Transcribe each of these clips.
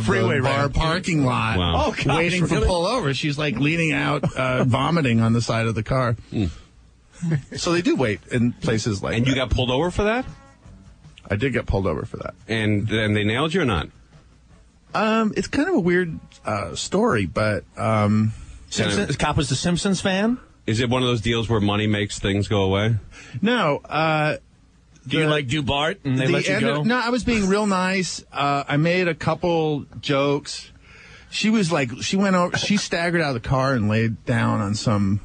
freeway bar parking lot, wow. waiting for pullover. She's like leaning out, vomiting on the side of the car. So they do wait in places like that. And you got pulled over for that? I did get pulled over for that. And they nailed you or not? It's kind of a weird story, but The cop was the Simpsons fan? Is it one of those deals where money makes things go away? No. Do you do Bart and they let you go? No, I was being real nice. I made a couple jokes. She was like, she staggered out of the car and laid down on some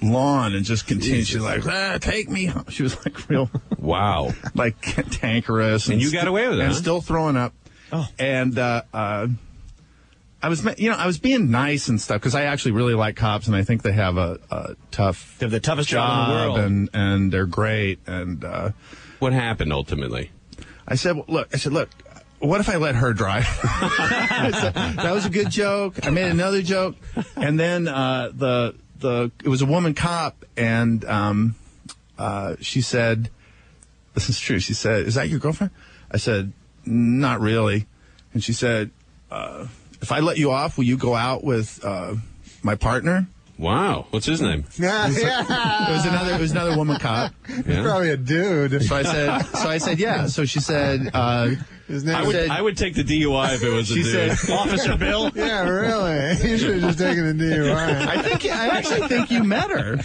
lawn and just continued. She's like, take me home. She was like real. Wow. Like cantankerous. And you got away with it, And huh? still throwing up. Oh. And, I was being nice and stuff because I actually really like cops and I think they have a tough. They're the toughest job in the world, and they're great. And what happened ultimately? I said, look, what if I let her drive? That was a good joke. I made another joke, and then it was a woman cop, and she said, "This is true." She said, "Is that your girlfriend?" I said, "Not really," and she said, "If I let you off, will you go out with my partner?" Wow. What's his name? It was another woman cop. He's probably a dude. So I said, yeah. So she said, His name I would take the DUI if it was a dude. She said, Officer Bill? Yeah, really. You should have just taken the DUI. I actually think you met her.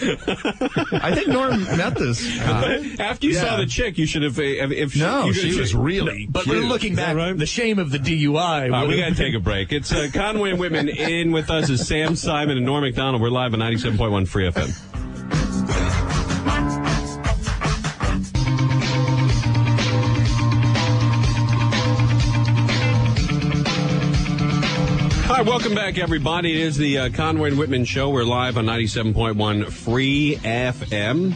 I think Norm met this. After you saw the chick, you should have. She was really. But cute. looking back, Right? the shame of the DUI. We got to take a break. It's Conway and Whitman. In with us is Sam Simon and Norm Macdonald. We're live on 97.1 Free FM. Hi, welcome back, everybody. It is the Conway and Whitman Show. We're live on 97.1 Free FM.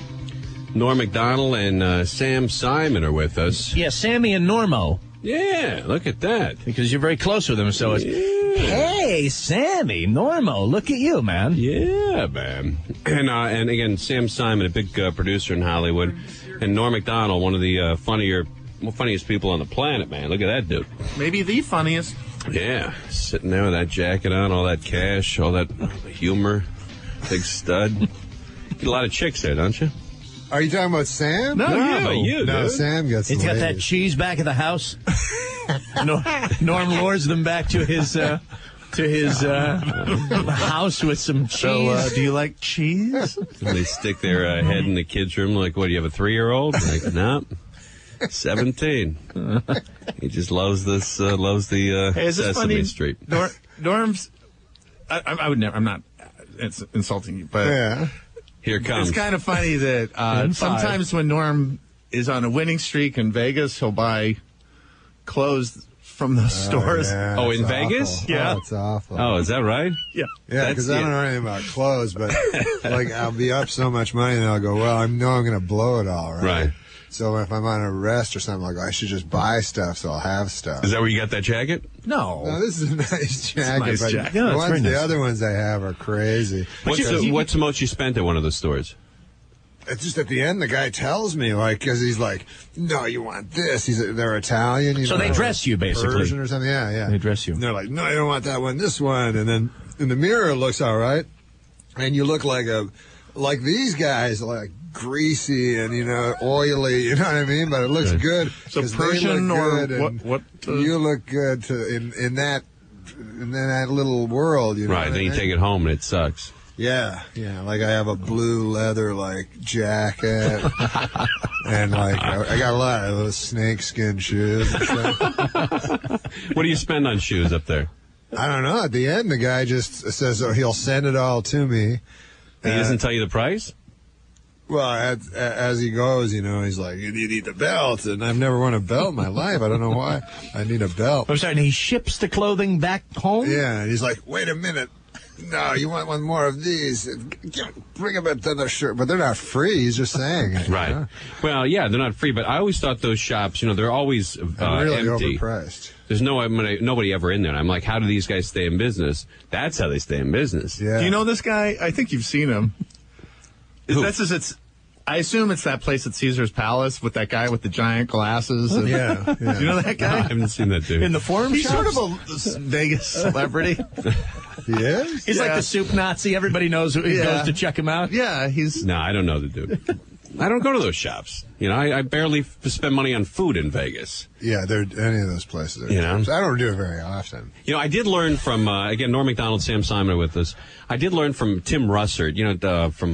Norm Macdonald and Sam Simon are with us. Yeah, Sammy and Normo. Yeah, look at that. Because you're very close with them, so it's, hey, Sammy, Normo, look at you, man. Yeah, man. And again, Sam Simon, a big producer in Hollywood, and Norm Macdonald, one of the funniest people on the planet, man. Look at that dude. Maybe the funniest. Yeah, sitting there with that jacket on, all that cash, all that humor, big stud. Get a lot of chicks there, don't you? Are you talking about Sam? No, you, No, dude. Sam gets He's the got that ladies. cheese back at the house. Norm lures them back to his house with some cheese. So, do you like cheese? And they stick their head in the kid's room like, what, do you have a 3-year-old? Like, no. 17. He just loves the Hey, is this Sesame funny? Street. Norm's. I would never. I'm not insulting you, but Yeah. Here it comes. it's kind of funny that sometimes when Norm is on a winning streak in Vegas, he'll buy clothes from those stores. Yeah, Oh, it's in awful. Vegas? Yeah. Oh, it's awful. Oh, is that right? Yeah. Yeah, because I don't know anything about clothes, but like I'll be up so much money and I'll go, well, I know I'm going to blow it all, right? Right. So if I'm on a rest or something, I'll go, I should just buy stuff so I'll have stuff. Is that where you got that jacket? No. No, this is a nice jacket, nice but jacket. Yeah, it's very the nice. other ones I have are crazy. What's the most you spent at one of those stores? It's just at the end, the guy tells me, like, because he's like, no, you want this. They're Italian. You So know, they dress you, basically. Persian or something. Yeah, yeah. They dress you. And they're like, no, you don't want that one, this one. And then in the mirror, it looks all right. And you look like these guys, like greasy and, oily, you know what I mean? But it looks good. So 'cause they Persian look or good, and what? you look good in that little world, you know. Right. what Then I you mean? take it home and it sucks. Yeah. Like I have a blue leather jacket, and like I got a lot of those snakeskin shoes and stuff. What do you spend on shoes up there? I don't know. At the end, the guy just says he'll send it all to me. He doesn't tell you the price? Well, as he goes, he's like, you need the belt, and I've never worn a belt in my life. I don't know why. I need a belt. I'm sorry, and he ships the clothing back home? Yeah, and he's like, wait a minute. No, you want one more of these? Bring them to the shirt, but they're not free. He's just saying it. Right. Yeah. Well, yeah, they're not free, but I always thought those shops, they're always Really empty. overpriced. There's nobody ever in there. And I'm like, how do these guys stay in business? That's how they stay in business. Yeah. Do you know this guy? I think you've seen him. Who? It's I assume it's that place at Caesar's Palace with that guy with the giant glasses. And, Yeah. You know that guy? I haven't seen that dude. In the forum He's shops? sort of a Vegas celebrity. He is? He's like the soup Nazi. Everybody knows who goes to check him out. Yeah, he's... No, I don't know the dude. I don't go to those shops. You know, I barely spend money on food in Vegas. Yeah, any of those places. You know? I don't do it very often. You know, I did learn from, again, Norm Macdonald, Sam Simon with us. I did learn from Tim Russert, you know, from...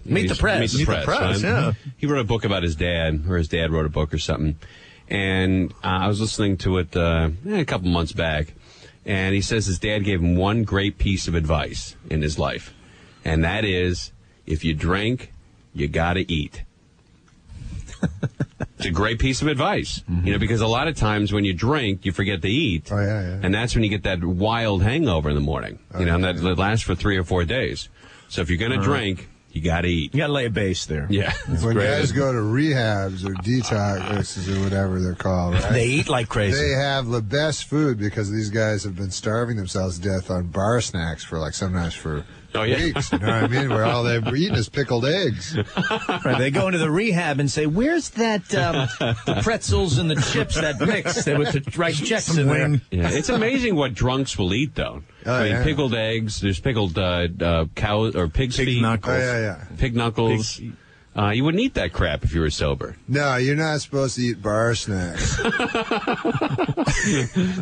Meet the Press. Meet the Press, right? yeah. He wrote a book about his dad, or his dad wrote a book or something. And I was listening to it a couple months back, and he says his dad gave him one great piece of advice in his life, and that is, if you drink, you gotta eat. It's a great piece of advice, you know, because a lot of times when you drink, you forget to eat. Oh, yeah. And that's when you get that wild hangover in the morning, you know, and that lasts for 3 or 4 days. So if you're going to drink, you got to eat. You got to lay a base there. Yeah. When guys go to rehabs or detoxes or whatever they're called, right? They eat like crazy. They have the best food because these guys have been starving themselves to death on bar snacks for sometimes for weeks. You know what I mean? Where all they've eaten is pickled eggs. Right, they go into the rehab and say, "Where's that the pretzels and the chips that mix with the rice checks in there?" Yeah, it's amazing what drunks will eat, though. I mean, pickled eggs. There's pickled cow or pig's feet. Knuckles. Pig knuckles. You wouldn't eat that crap if you were sober. No, you're not supposed to eat bar snacks.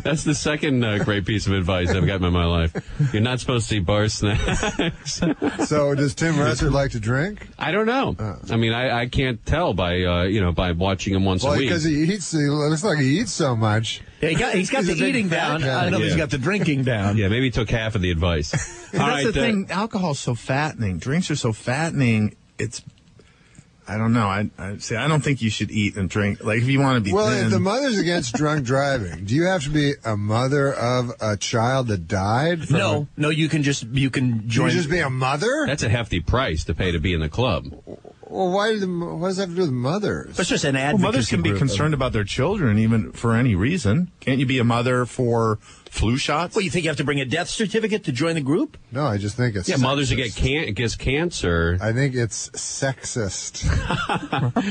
That's the second great piece of advice I've gotten in my life. You're not supposed to eat bar snacks. So, does Tim Russert like to drink? I don't know. I mean, I can't tell by by watching him once a week. Because he eats. It looks like he eats so much. Yeah, he's got the eating down. I don't know if he's got the drinking down. Yeah, maybe he took half of the advice. That's the thing. Alcohol's so fattening. Drinks are so fattening. It's... I don't know. I don't think you should eat and drink. Like, if you want to be thin. If the mother's against drunk driving, do you have to be a mother of a child that died? No, you can join. You just be a mother? That's a hefty price to pay to be in the club. Well, what does that have to do with mothers? It's just an advocacy mothers can be concerned about their children, even for any reason. Can't you be a mother for flu shots? Well, you think you have to bring a death certificate to join the group? No, I just think it's sexist. Mothers that get cancer. I think it's sexist.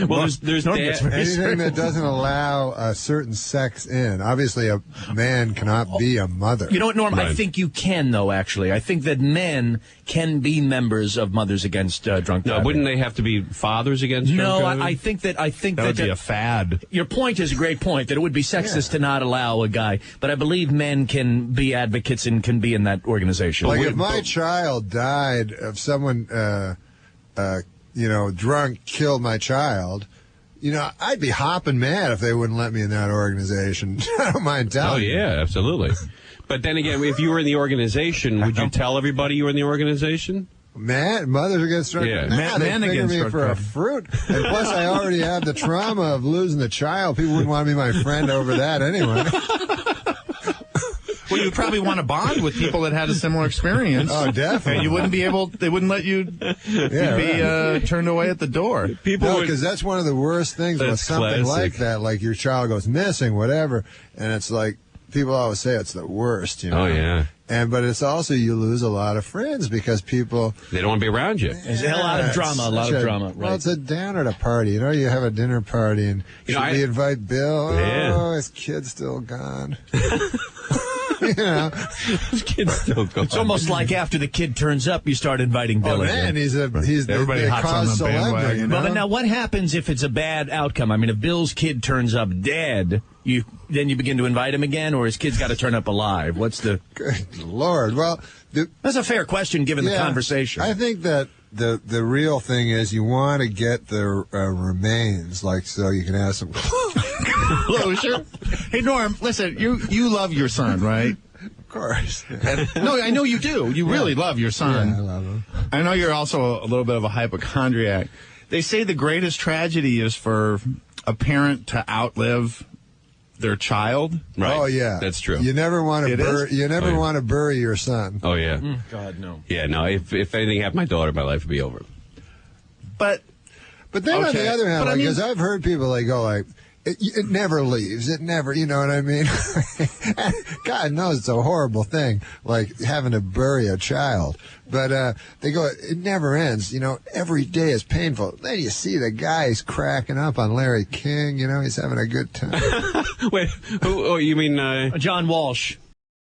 Well, there's anything that doesn't allow a certain sex in. Obviously, a man cannot be a mother. You know what, Norm? Right. I think you can, though, actually. I think that men can be members of Mothers Against Drunk Driving. No, wouldn't they have to be fathers against drunk driving? I think that would be a fad. Your point is a great point, that it would be sexist to not allow a guy. But I believe men can be advocates and can be in that organization. Like, if my child died of someone, drunk, killed my child, I'd be hopping mad if they wouldn't let me in that organization. I don't mind telling you. Oh, yeah, absolutely. But then again, if you were in the organization, would you tell everybody you were in the organization? Mothers Against Drunk Driving. Yeah. Men They figure against me drunk for a driving. fruit. And plus, I already have the trauma of losing the child. People wouldn't want to be my friend over that anyway. Well, you'd probably want to bond with people that had a similar experience. Oh, definitely. And you wouldn't be able, they wouldn't let you be turned away at the door. Because that's one of the worst things with something like that. Like, your child goes missing, whatever, and it's like, people always say it's the worst, Oh, yeah. But it's also, you lose a lot of friends because people... They don't want to be around you. There's a lot of drama, Right. Well, it's a downer at a party. You have a dinner party, and we invite Bill. Yeah. Oh, his kid's still gone. His kid's still gone. It's almost like after the kid turns up, you start inviting Bill man, he's Everybody the hops on cause the celebrity. bandwagon. Well, but now what happens if it's a bad outcome? I mean, if Bill's kid turns up dead, then you begin to invite him again, or his kid's got to turn up alive? What's the... Good Lord. Well, That's a fair question given the conversation. I think that the real thing is you want to get the remains, so you can have some Closure. Hey, Norm, listen, you love your son, right? Of course. No, I know you do. You really love your son. Yeah, I love him. I know you're also a little bit of a hypochondriac. They say the greatest tragedy is for a parent to outlive their child. Right. Oh, yeah. That's true. You never want to want to bury your son. Oh, yeah. God, no. Yeah, no, if anything happened to my daughter, my life would be over. But then on the other hand, because I've heard people go it never leaves. It never, you know what I mean? God knows it's a horrible thing, like having to bury a child. But they go, it never ends. You know, every day is painful. Then you see the guy's cracking up on Larry King. You know, he's having a good time. Wait, who, oh, you mean... John Walsh.